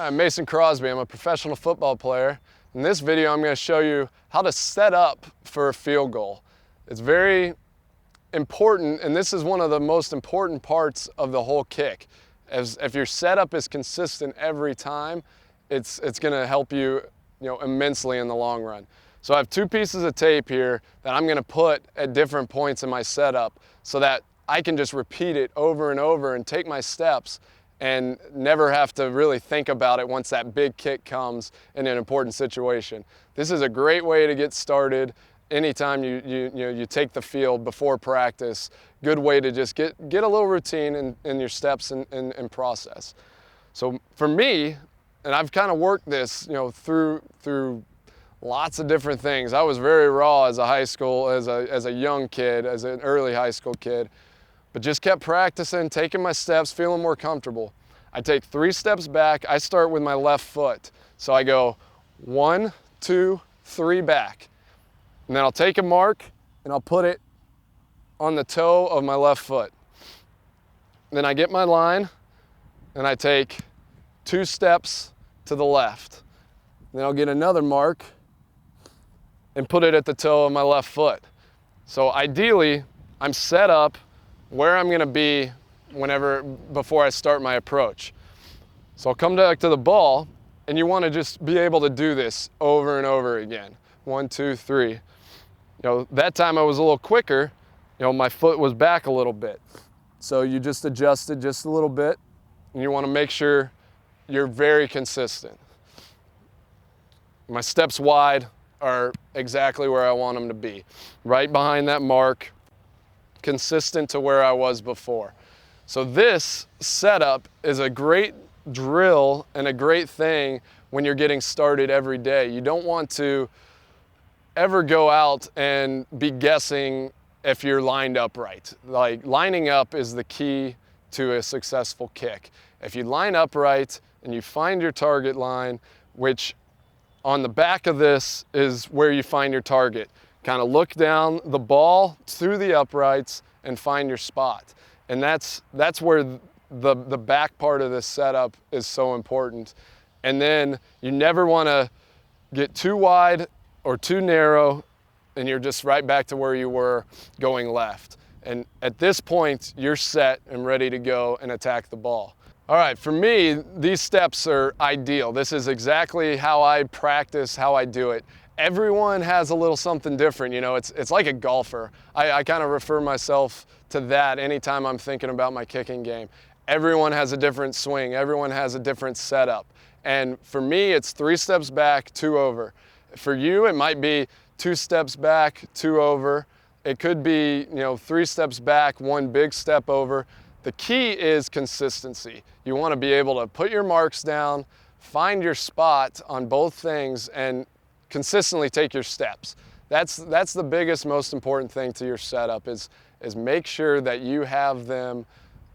I'm Mason Crosby. I'm a professional football player. In this video, I'm going to show you how to set up for a field goal. It's very important, and this is one of the most important parts of the whole kick. If your setup is consistent every time, it's going to help you, immensely in the long run. So I have two pieces of tape here that I'm going to put at different points in my setup so that I can just repeat it over and over and take my steps and never have to really think about it once that big kick comes in an important situation. This is a great way to get started anytime you take the field before practice. Good way to just get a little routine in your steps and process. So for me, and I've kind of worked this through lots of different things. I was very raw as a young kid, as an early high school kid. But just kept practicing, taking my steps, feeling more comfortable. I take 3 steps back. I start with my left foot. So I go 1, 2, 3 back. And then I'll take a mark and I'll put it on the toe of my left foot. Then I get my line and I take 2 steps to the left. Then I'll get another mark and put it at the toe of my left foot. So ideally, I'm set up where I'm gonna be before I start my approach. So I'll come back to the ball, and you wanna just be able to do this over and over again. 1, 2, 3. That time I was a little quicker, my foot was back a little bit. So you just adjust it just a little bit, and you wanna make sure you're very consistent. My steps wide are exactly where I want them to be, right behind that mark, consistent to where I was before. So this setup is a great drill and a great thing when you're getting started every day. You don't want to ever go out and be guessing if you're lined up right. Like, lining up is the key to a successful kick. If you line up right and you find your target line, which on the back of this is where you find your target. Kind of look down the ball through the uprights and find your spot. And that's where the back part of this setup is so important. And then you never want to get too wide or too narrow, and you're just right back to where you were going left. And at this point, you're set and ready to go and attack the ball. All right, for me, these steps are ideal. This is exactly how I practice, how I do it. Everyone has a little something different, it's like a golfer. I kind of refer myself to that anytime I'm thinking about my kicking game. Everyone has a different swing, everyone has a different setup. And for me, it's 3 steps back, 2 over. For you, it might be 2 steps back, 2 over. It could be, 3 steps back, 1 big step over. The key is consistency. You want to be able to put your marks down, find your spot on both things, and consistently take your steps. That's the biggest, most important thing to your setup is make sure that you have them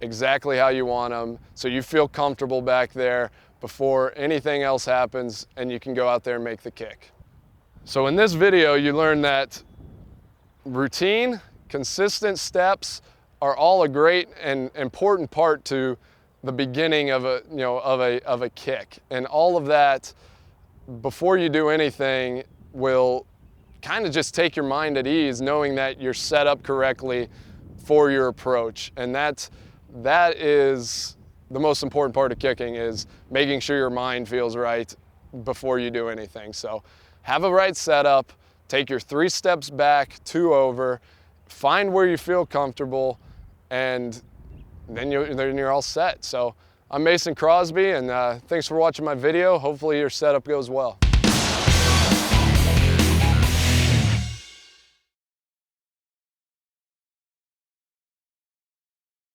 exactly how you want them, so you feel comfortable back there before anything else happens and you can go out there and make the kick. So in this video, you learned that routine, consistent steps are all a great and important part to the beginning of a kick. And all of that, before you do anything, will kind of just take your mind at ease, knowing that you're set up correctly for your approach. And that is the most important part of kicking, is making sure your mind feels right before you do anything. So have a right setup, take your 3 steps back, 2 over, find where you feel comfortable, and then you're all set. So I'm Mason Crosby, and thanks for watching my video. Hopefully your setup goes well.